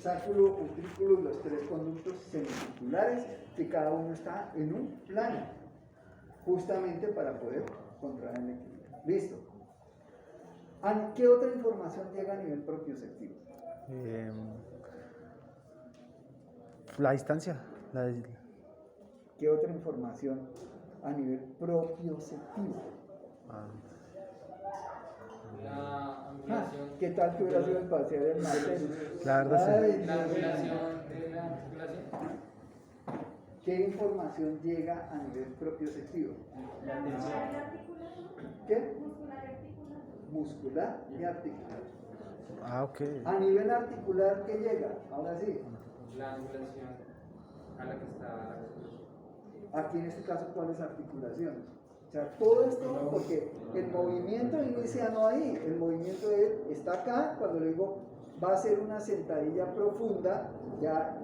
sáculo, utrículo y los tres conductos semicirculares, que cada uno está en un plano, justamente para poder controlar el equilibrio. Listo. ¿Qué otra información llega a nivel propioceptivo? La distancia. ¿Qué otra información a nivel propioceptivo? La angulación. ¿Qué tal que hubiera sido el parcial del martes? La verdad sí. La angulación de la articulación. ¿Qué información llega a nivel propioceptivo? La tensión. ¿Qué? Muscular y articular. Ok. A nivel articular, ¿qué llega? Ahora sí. La angulación a la que está. Aquí en este caso, ¿cuál es articulación? O sea, todo esto, porque el movimiento inicia no ahí, el movimiento está acá, cuando le digo va a ser una sentadilla profunda, ya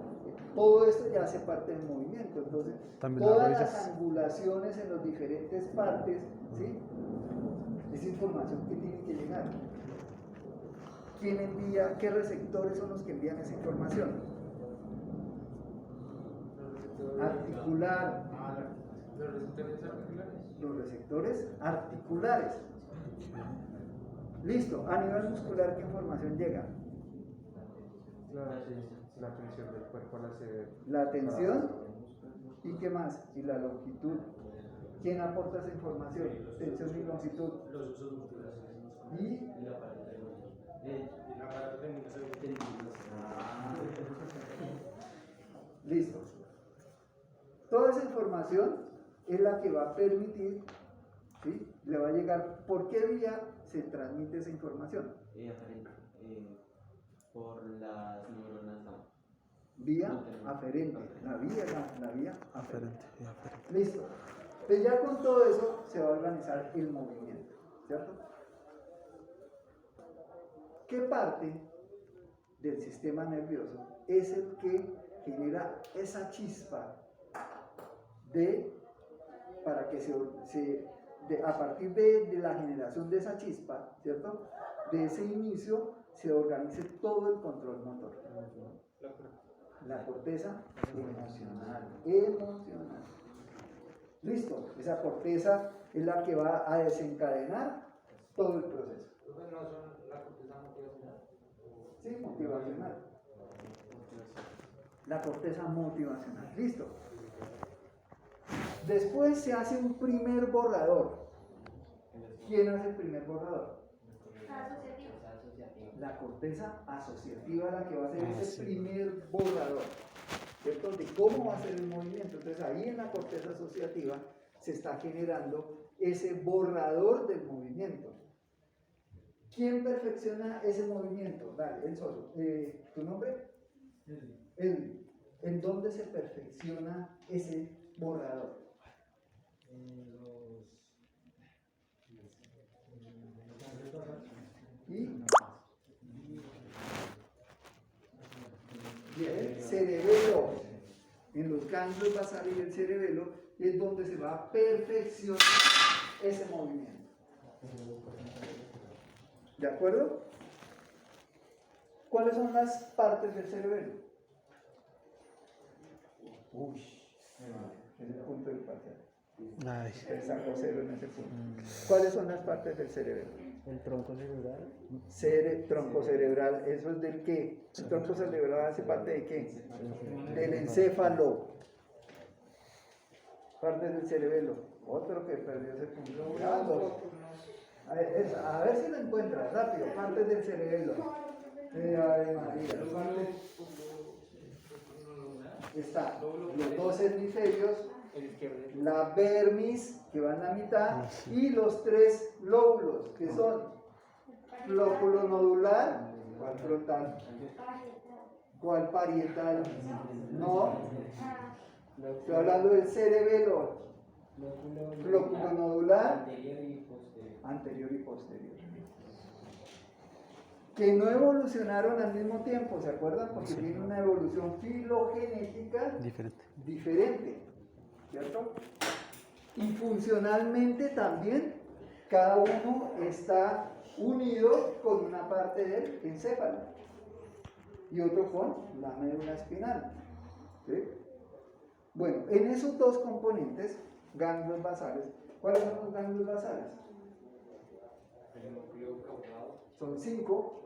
todo esto ya hace parte del movimiento. Entonces, también todas las las angulaciones en las diferentes partes, ¿sí? Es información que tiene que llegar. ¿Quién envía? ¿Qué receptores son los que envían esa información? Articular. Los receptores articulares. Los receptores articulares. Listo. A nivel muscular, ¿qué información llega? La tensión del cuerpo al hacer. La tensión. ¿Y qué más? Y la longitud. ¿Quién aporta esa información? Tensión y longitud. Los usos musculares. Y El aparato de listo. Toda esa información es la que va a permitir, ¿sí? Le va a llegar. ¿Por qué vía se transmite esa información? Por las neuronas. Vía aferente. La vía aferente. Aferente. Listo. Pues ya con todo eso se va a organizar el movimiento, ¿cierto? ¿Qué parte del sistema nervioso es el que genera esa chispa para que a partir de la generación de esa chispa, ¿cierto? De ese inicio se organice todo el control motor. La corteza emocional. Listo, esa corteza es la que va a desencadenar todo el proceso. ¿No son la corteza motivacional? Sí, motivacional. La corteza motivacional. Listo. Después se hace un primer borrador. ¿Quién hace el primer borrador? La corteza asociativa, la que va a hacer ese primer borrador, ¿cierto? De cómo va a ser el movimiento. Entonces ahí en la corteza asociativa se está generando ese borrador del movimiento. ¿Quién perfecciona ese movimiento? Dale, él solo. ¿Tu nombre? Edwin. ¿En dónde se perfecciona ese borrador? Y el cerebelo. En los ganglios va a salir el cerebelo y es donde se va a perfeccionar ese movimiento. ¿De acuerdo? ¿Cuáles son las partes del cerebelo? Uy, es el punto del parcial. Ay. Él sacó cero en ese punto. ¿Cuáles son las partes del cerebelo? El tronco cerebral. Tronco cerebral, ¿eso es del qué? ¿El tronco cerebral hace parte de qué? Del encéfalo. Parte del cerebelo. Otro que perdió ese punto. A ver si lo encuentras rápido. Partes del cerebelo. Ave María. Está los dos hemisferios, la vermis que va en la mitad y los tres lóbulos que son lóbulo nodular, ¿cuál frontal? ¿Cuál parietal? No, estoy hablando del cerebelo, lóbulo nodular, anterior y posterior. Que no evolucionaron al mismo tiempo, ¿se acuerdan? Porque tiene una evolución filogenética diferente, ¿cierto? Y funcionalmente también cada uno está unido con una parte del encéfalo. y otro con la médula espinal. ¿Sí? Bueno, en esos dos componentes, ganglios basales, ¿cuáles son los ganglios basales? El núcleo caudado. Son 5: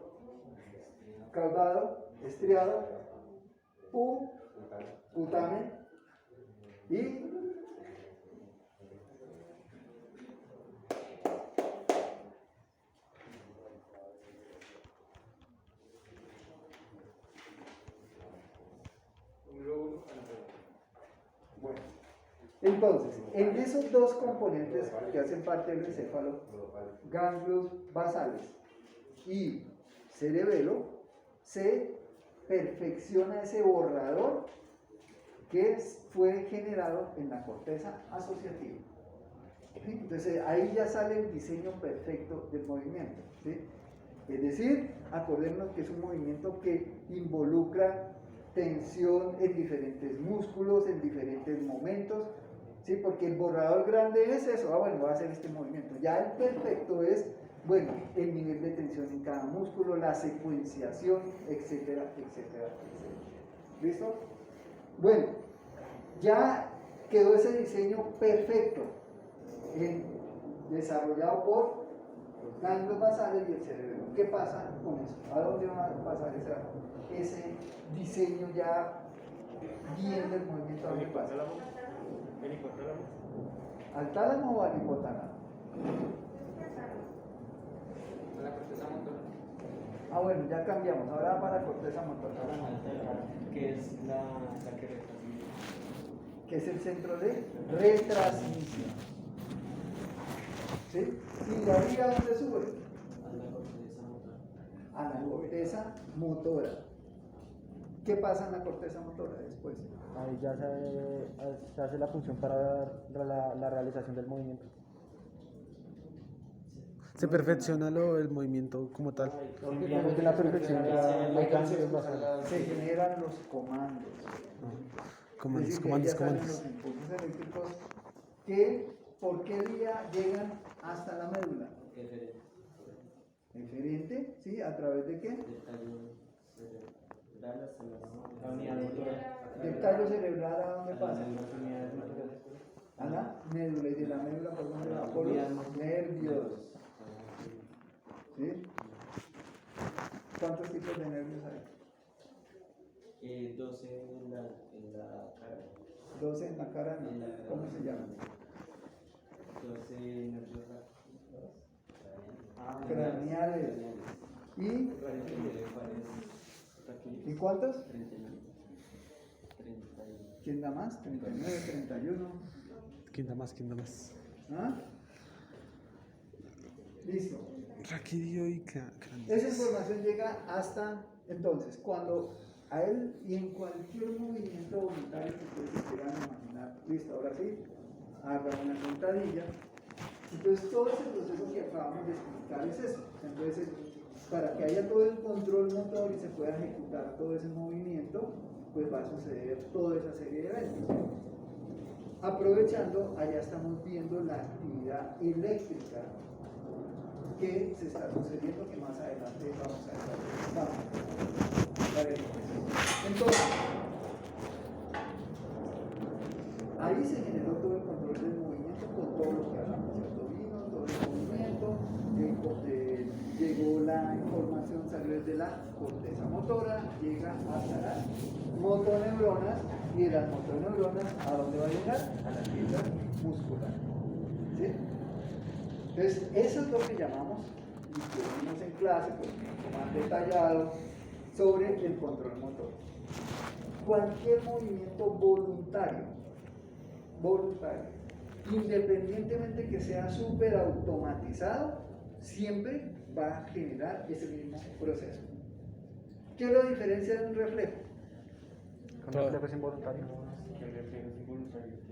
caudado, estriado, putamen y Un lóbulo anterior. bueno. Entonces, en esos dos componentes que hacen parte del encéfalo, ganglios basales y cerebelo, se perfecciona ese borrador que fue generado en la corteza asociativa. ¿Sí? Entonces ahí ya sale el diseño perfecto del movimiento. ¿Sí? Es decir, acordémonos que es un movimiento que involucra tensión en diferentes músculos, en diferentes momentos, ¿sí? Porque el borrador grande es eso, bueno, voy a hacer este movimiento. Ya el perfecto es, bueno, el nivel de tensión en cada músculo, la secuenciación, etcétera, etcétera, etcétera. ¿Listo? Bueno, ya quedó ese diseño perfecto, desarrollado por ganglios basales y el cerebro. ¿Qué pasa con eso? ¿A dónde va a pasar ese diseño ya bien del movimiento? ¿A dónde pasa? ¿Al tálamo o al hipotálamo? La corteza motora. Ah, bueno, ya cambiamos. Ahora va para corteza motora. Que es la que retransmite. Que es el centro de retransmisión. ¿Sí? ¿Y la vía dónde sube? A la corteza motora. A la corteza motora. ¿Qué pasa en la corteza motora después? Ahí ya se hace la función para la realización del movimiento. Se perfecciona el movimiento como tal. Porque la perfección hay ganglios basales. Se generan los comandos. Comandos, Es decir, comandos, que ya salen comandos. los impulsos eléctricos que por qué vía llegan hasta la médula. Eferente, ¿sí? ¿A través de qué? La unidad motora. Del tallo cerebral, ¿a dónde pasa? Las unidades motoras. A la médula. ¿Y de la médula por dónde va? Por los nervios. ¿Sí? ¿Cuántos tipos de nervios hay? 12 en la cara. 12 en la cara, no. ¿Cómo se llaman? 12 nervios Craneales. ¿Y cuántos? 39. ¿Quién da más? 39, 31. ¿Quién da más? ¿Quién da más? ¿Ah? Listo. Raquidio y Esa información llega hasta entonces, cuando a él y en cualquier movimiento voluntario que ustedes se quieran imaginar. Listo, ahora sí, hagan una sentadilla. Entonces todo ese proceso que acabamos de explicar es eso. Entonces, para que haya todo el control motor y se pueda ejecutar todo ese movimiento, pues va a suceder toda esa serie de eventos. Aprovechando, allá estamos viendo la actividad eléctrica que se está sucediendo, que más adelante vamos a ver. Entonces, ahí se generó todo el control del movimiento con todo lo que hablamos, ¿cierto? Vino todo el movimiento, llegó la información, salió desde la corteza motora, llega hasta las motoneuronas, y de las motoneuronas, ¿a dónde va a llegar? A la fibra muscular. ¿Sí? Entonces, eso es lo que llamamos, y que vimos en clase, pues más detallado, sobre el control motor. Cualquier movimiento voluntario, independientemente que sea súper automatizado, siempre va a generar ese mismo proceso. ¿Qué lo diferencia de un reflejo? ¿Con reflejo es involuntario?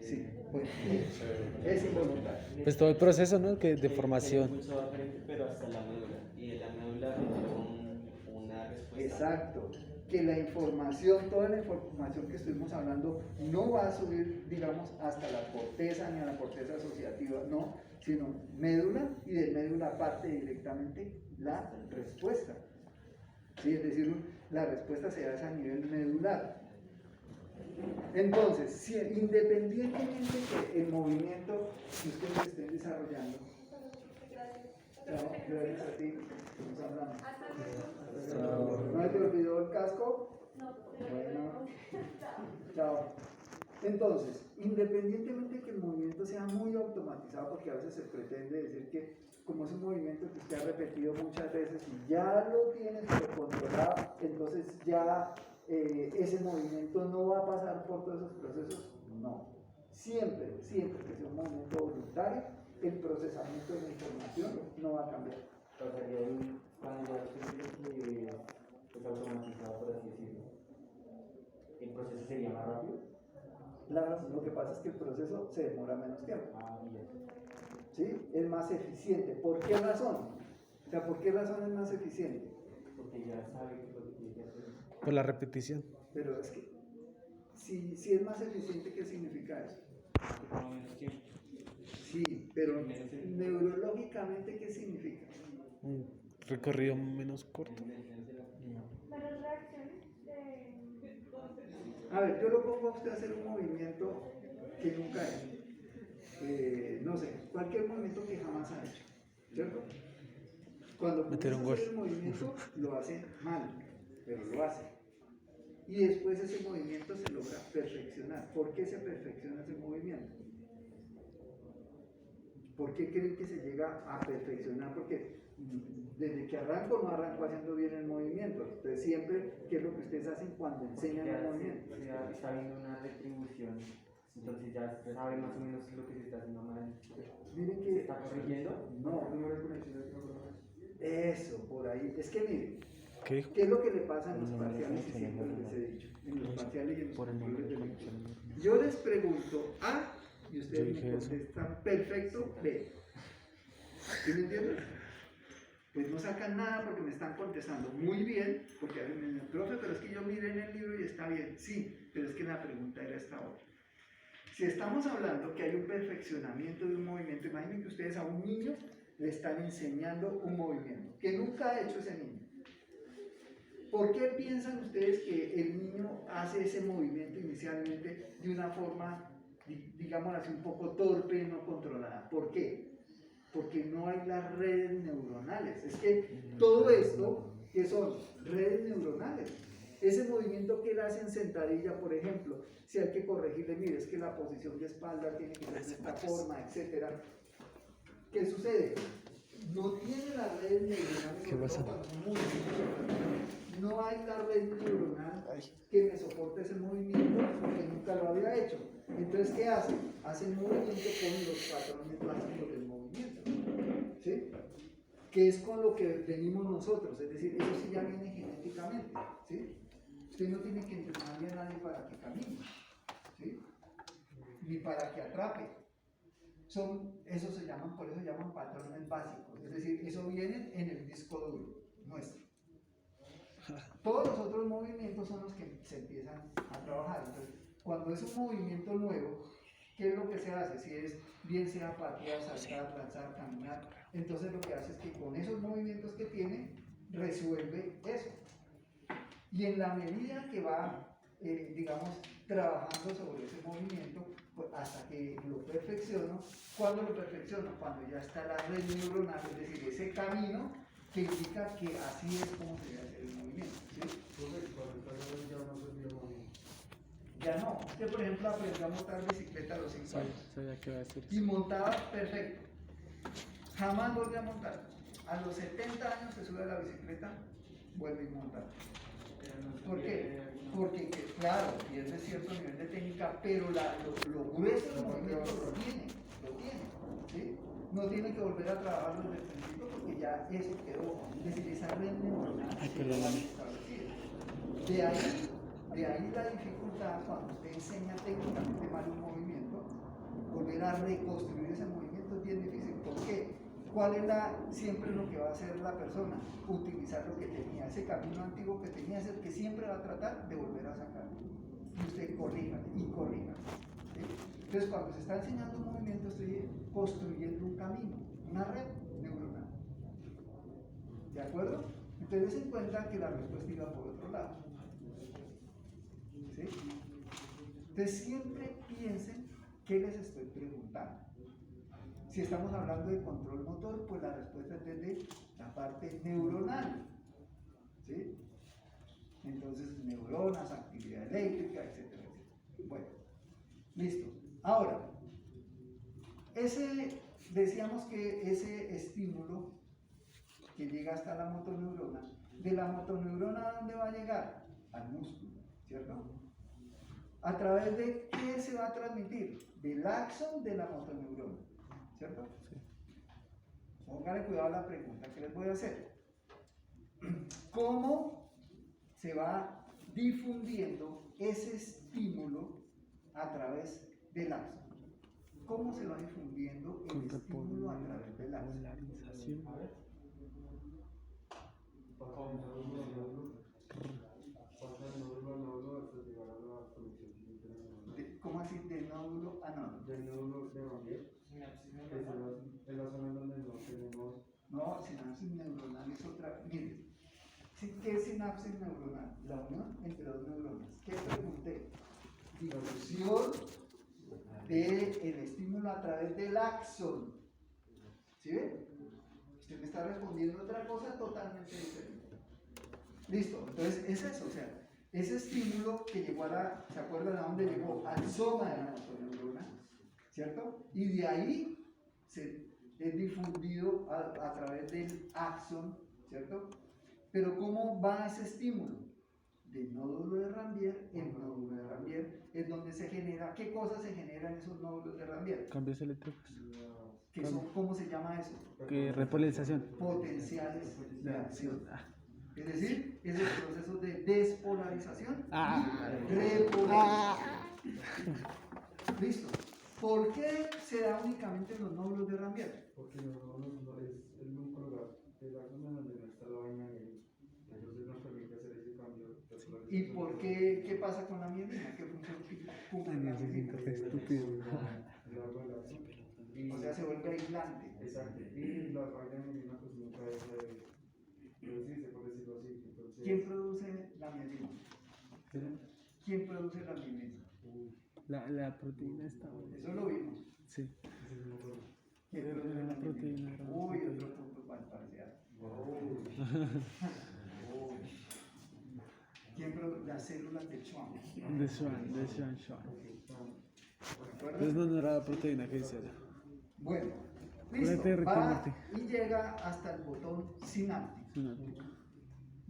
Sí, pues es involuntario. Pues todo el proceso, ¿no? Que de formación. Impulso va frente, pero hasta la médula. Y de la médula generó una respuesta. Exacto. Que la información, toda la información que estuvimos hablando, no va a subir, digamos, hasta la corteza ni a la corteza asociativa, no, sino médula, y de médula parte directamente la respuesta. ¿sí? Es decir, la respuesta se hace a nivel medular. Entonces, si, independientemente que el movimiento que ustedes estén desarrollando, chao, gracias a ti, nos hablamos. ¿No te olvidó el casco? Bueno, chao. Entonces, independientemente que el movimiento sea muy automatizado, porque a veces se pretende decir que como es un movimiento que usted ha repetido muchas veces y ya lo tiene controlado, entonces ya ese movimiento no va a pasar por todos esos procesos. No. Siempre, siempre que sea un movimiento voluntario, el procesamiento de la información no va a cambiar. Pasaría ahí cuando ya que es automatizado, por así decirlo. ¿El proceso sería más rápido? Claro, lo que pasa es que el proceso se demora menos tiempo. Ah, bien. ¿Sí? Es más eficiente. ¿Por qué razón? O sea, ¿por qué razón es más eficiente? Porque ya sabe qué es lo que tiene que hacer. Por la repetición. Pero es que, si es más eficiente, ¿qué significa eso? Toma menos tiempo. Sí, pero neurológicamente, ¿qué significa? Un recorrido menos corto. Pero reacciones A ver, yo lo pongo a usted a hacer un movimiento que nunca ha hecho. No sé, cualquier movimiento que jamás ha hecho, ¿cierto? Cuando Meter un comienza a hacer el gol. movimiento, lo hace mal, pero lo hace. Y después ese movimiento se logra perfeccionar. ¿Por qué se perfecciona ese movimiento? ¿Por qué creen que se llega a perfeccionar? Porque desde que arranco no arranco haciendo bien el movimiento. Entonces siempre, ¿qué es lo que ustedes hacen cuando enseñan el movimiento? Ya está viendo una retribución, entonces ya se sabe más o menos lo que se está haciendo mal. Miren ¿Se que... está corrigiendo? No, eso, por ahí. Es que miren, ¿Qué? ¿qué es lo que le pasa en los parciales? Y siempre les he dicho, en los parciales y en los controles de lectura. Yo les pregunto A y ustedes me contestan perfecto B. ¿Sí me entiendes? Pues no sacan nada porque me están contestando muy bien, porque a mí me dicen, profe, pero es que yo miré en el libro y está bien. Sí, pero es que la pregunta era esta otra. Si estamos hablando que hay un perfeccionamiento de un movimiento, imaginen que ustedes a un niño le están enseñando un movimiento que nunca ha hecho ese niño. ¿Por qué piensan ustedes que el niño hace ese movimiento inicialmente de una forma, digamos así, un poco torpe, no controlada? ¿Por qué? Porque no hay las redes neuronales. Es que todo esto, que son redes neuronales, ese movimiento que él hace en sentadilla, por ejemplo, si hay que corregirle, mire, es que la posición de espalda tiene que ser de esta forma, etc. ¿Qué sucede? No tiene las redes neuronales. ¿Qué pasa? No hay la red neuronal que me soporte ese movimiento porque nunca lo había hecho. Entonces, ¿qué hace? Hace el movimiento con los patrones básicos del movimiento. ¿Sí? Que es con lo que venimos nosotros. Es decir, eso sí ya viene genéticamente. ¿Sí? Usted no tiene que entrenarle a nadie para que camine. ¿Sí? Ni para que atrape. Eso se llaman, por eso se llaman patrones básicos. Es decir, eso viene en el disco duro nuestro. Todos los otros movimientos son los que se empiezan a trabajar. Entonces, cuando es un movimiento nuevo, ¿qué es lo que se hace? Si es bien sea patear, saltar, lanzar, caminar, entonces lo que hace es que con esos movimientos que tiene, resuelve eso. Y en la medida que va, digamos, trabajando sobre ese movimiento, pues hasta que lo perfecciono. ¿Cuándo lo perfecciono? Cuando ya está la red neuronal, es decir, ese camino que indica que así es como se debe hacer el movimiento. ¿Sí? Ya no. Usted, por ejemplo, aprendió a montar bicicleta a los 5 años. Sabía que iba a decir Y montaba perfecto. Jamás volvió a montar. A los 70 años se sube a la bicicleta, vuelve a montar. ¿Por qué? Porque, claro, pierde cierto nivel de técnica, pero lo grueso del movimiento lo tiene. ¿Sí? No tiene que volver a trabajarlo desde el principio porque ya eso quedó. Es decir, esa red neuronal quedó establecida. De ahí la dificultad cuando usted enseña técnicamente mal un movimiento, volver a reconstruir ese movimiento es bien difícil. ¿Por qué? ¿Cuál es siempre lo que va a hacer la persona? Utilizar lo que tenía, ese camino antiguo que tenía, es el que siempre va a tratar de volver a sacar. Y usted corrija y corrija. ¿Sí? Entonces, cuando se está enseñando un movimiento, estoy construyendo un camino, una red neuronal. ¿De acuerdo? Entonces se encuentra que la respuesta iba por otro lado. ¿Sí? Entonces siempre piensen qué les estoy preguntando. Si estamos hablando de control motor, pues la respuesta es desde la parte neuronal. ¿Sí? Entonces, neuronas, actividad eléctrica, etcétera, etcétera. Bueno, listo. Ahora, decíamos que ese estímulo que llega hasta la motoneurona, de la motoneurona, ¿a dónde va a llegar? Al músculo, ¿cierto? ¿A través de qué se va a transmitir? Del axón de la motoneurona, ¿cierto? Sí. Póngale cuidado a la pregunta que les voy a hacer. ¿Cómo se va difundiendo ese estímulo a través del axón? ¿Cómo se va difundiendo el estímulo a través del axón? Polarización. ¿Cómo así? De nódulo a nódulo. Del nódulo de Ranvier, que es la zona donde no tenemos. No, sinapsis neuronal es otra. Mire, ¿qué es sinapsis neuronal? La unión entre dos neuronas. ¿Qué pregunté? Difusión del estímulo a través del axón. ¿Sí ve? Usted me está respondiendo otra cosa totalmente diferente. Listo, entonces es eso, o sea, ese estímulo que llegó a la, ¿se acuerdan a dónde llegó? Al soma de la motoneurona, ¿cierto? Y de ahí es difundido a través del axón, ¿cierto? Pero ¿cómo va ese estímulo? Del nódulo de Ranvier. El nódulo de Ranvier es donde se genera, ¿qué cosas se generan en esos nódulos de Ranvier? Cambios eléctricos. ¿Qué son, ¿cómo se llama eso? Que repolarización. Potenciales de acción. Es decir, esos procesos de despolarización y repolarización. Listo. ¿Por qué se da únicamente en los nódulos de Ranvier? Porque no es el núcleo del axón donde no está la vaina ahí. Entonces nos permite hacer ese cambio. ¿Y por qué pasa con la mielina? ¿Qué función cumple la mielina? Estúpido. O sea, se vuelve aislante. Exacto. Y la vaina de mielina pues nunca deja de producirse, por decirlo así. Entonces, ¿Quién produce la mielina? ¿Quién produce la mielina? La proteína está. Eso lo vimos. Sí. ¿Quién produce La la proteína. mielina? Uy, otro punto para el parcial. ¿Quién produce las células de Schwann? De Schwann. ¿Recuerdas? Entonces no era la proteína que dice allá. Bueno, Acuérdate, listo. Va retímate. y llega hasta el botón sináptico. Sináptico.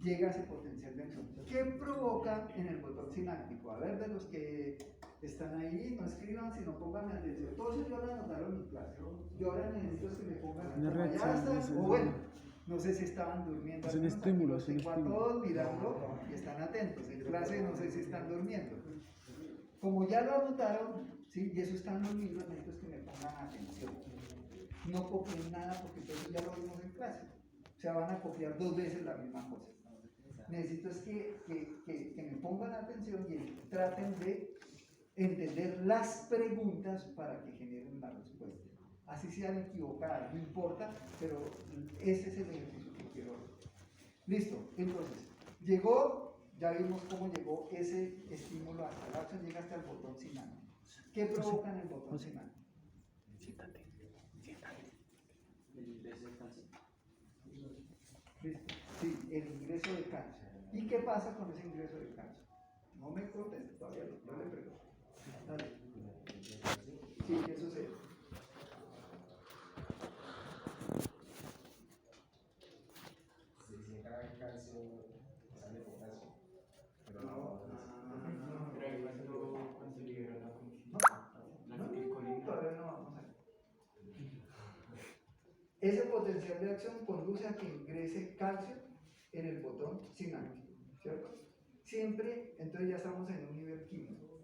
Llega ese potencial de acción. ¿Qué provoca en el botón sináptico? A ver, de los que están ahí, no escriban, sino pónganme atención. Todos ellos ya lo anotaron en mi clase. Yo ahora necesito que me pongan Una como reacción, ya están, es o bueno, no sé si estaban durmiendo. Es un Algunos aquí estímulo, los es un tengo a estímulo. todos mirando y están atentos. En clase no sé si están durmiendo. Como ya lo anotaron, ¿sí? Y eso está en los libros, necesito que me pongan atención. No copien nada porque entonces ya lo vimos en clase. O sea, van a copiar dos veces la misma cosa. Necesito es que me pongan atención y traten de entender las preguntas para que generen la respuesta. Así sean equivocadas, no importa, pero ese es el ejercicio que quiero hacer. Listo, entonces, llegó, ya vimos cómo llegó ese estímulo hasta el axón, llega hasta el botón sináptico. ¿Qué provoca en el botón sináptico? Listo. Sí, el ingreso de calcio. ¿Y qué pasa con ese ingreso de calcio? No me conteste todavía, no le pregunto. Dale. Sí, ¿qué sucede? Todavía no vamos a ver. Ese potencial de acción conduce a que ingrese calcio en el botón sináptico, ¿cierto? Siempre, entonces ya estamos en un nivel químico,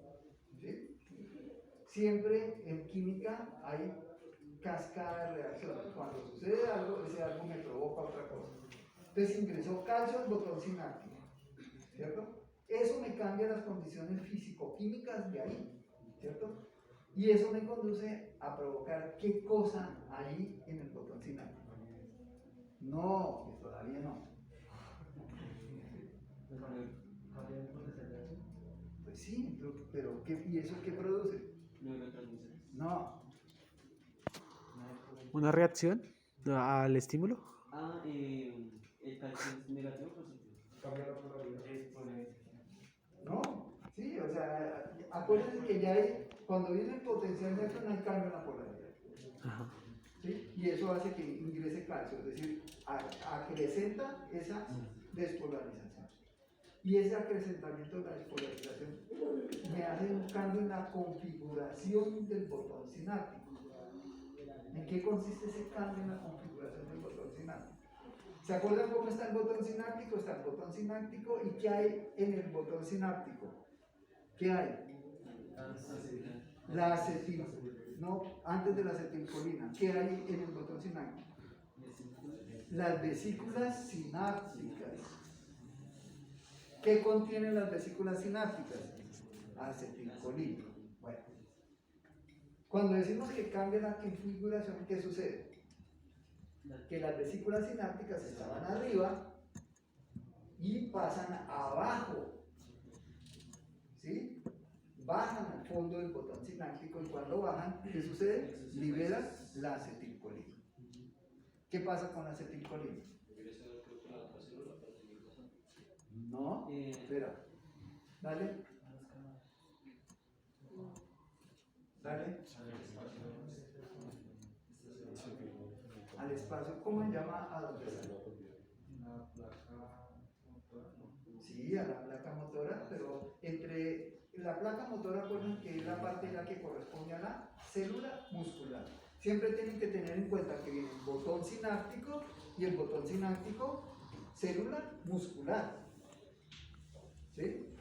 ¿sí? Siempre en química hay cascada de reacciones. Cuando sucede algo, ese algo me provoca otra cosa. Entonces ingresó calcio al botón sináptico, ¿cierto? Eso me cambia las condiciones físico-químicas de ahí, ¿cierto? Y eso me conduce a provocar qué cosa ahí en el botón sináptico. No, que todavía no. ¿Cambia el potencial de acción? Pues sí, pero ¿y eso qué produce? Neurotransmisores. No, ¿Una reacción al estímulo? El calcio es negativo o positivo. Cambia la polaridad. no, sí, o sea, acuérdense que ya hay, cuando viene el potencial de acción hay cambio en la polaridad. Ajá. ¿Sí? Y eso hace que ingrese calcio, es decir, acrecenta esa despolarización. Y ese acrecentamiento de la despolarización me hace un cambio en la configuración del botón sináptico. ¿En qué consiste ese cambio en la configuración del botón sináptico? ¿Se acuerdan cómo está el botón sináptico? Está el botón sináptico y ¿qué hay en el botón sináptico? ¿Qué hay? La acetil, no, antes de la acetilcolina, ¿qué hay en el botón sináptico? Las vesículas sinápticas. ¿Qué contienen las vesículas sinápticas? Acetilcolina. Bueno, cuando decimos que cambia la configuración, ¿qué sucede? Que las vesículas sinápticas estaban arriba y pasan abajo, ¿sí? Bajan al fondo del botón sináptico y cuando bajan, ¿qué sucede? Liberan la acetilcolina. ¿Qué pasa con la acetilcolina? No, espera. Dale. Dale. Al espacio, ¿cómo se llama a donde sale? La placa motora. Sí, a la placa motora, pero entre la placa motora, acuerdan que es la parte de la que corresponde a la célula muscular. Siempre tienen que tener en cuenta que viene el botón sináptico y el botón sináptico, célula muscular. ¿Sí?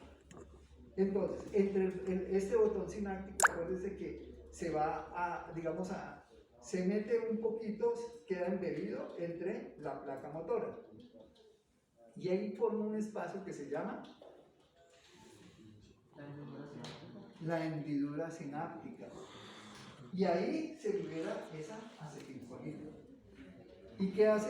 Entonces, entre este botón sináptico, acuérdense que se va a, digamos, se mete un poquito, queda embebido entre la placa motora. Y ahí forma un espacio que se llama la hendidura sináptica. Y ahí se libera esa acetilcolina. ¿Y qué hace?